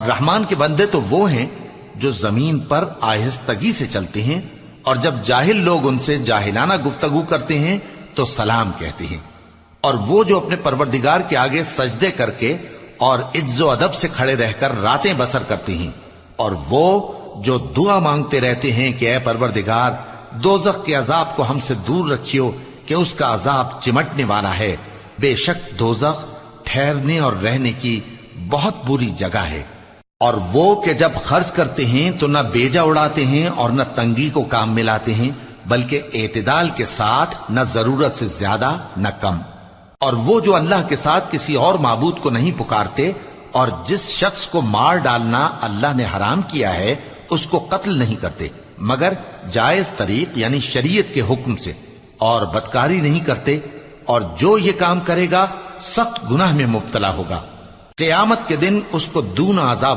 رحمان کے بندے تو وہ ہیں جو زمین پر آہستگی سے چلتے ہیں، اور جب جاہل لوگ ان سے جاہلانہ گفتگو کرتے ہیں تو سلام کہتے ہیں، اور وہ جو اپنے پروردگار کے آگے سجدے کر کے اور عز و ادب سے کھڑے رہ کر راتیں بسر کرتے ہیں، اور وہ جو دعا مانگتے رہتے ہیں کہ اے پروردگار دوزخ کے عذاب کو ہم سے دور رکھیو کہ اس کا عذاب چمٹنے والا ہے، بے شک دوزخ ٹھہرنے اور رہنے کی بہت بری جگہ ہے۔ اور وہ کہ جب خرچ کرتے ہیں تو نہ بیجا اڑاتے ہیں اور نہ تنگی کو کام میں لاتے ہیں، بلکہ اعتدال کے ساتھ، نہ ضرورت سے زیادہ نہ کم۔ اور وہ جو اللہ کے ساتھ کسی اور معبود کو نہیں پکارتے، اور جس شخص کو مار ڈالنا اللہ نے حرام کیا ہے اس کو قتل نہیں کرتے مگر جائز طریق یعنی شریعت کے حکم سے، اور بدکاری نہیں کرتے، اور جو یہ کام کرے گا سخت گناہ میں مبتلا ہوگا، قیامت کے دن اس کو دونا عذاب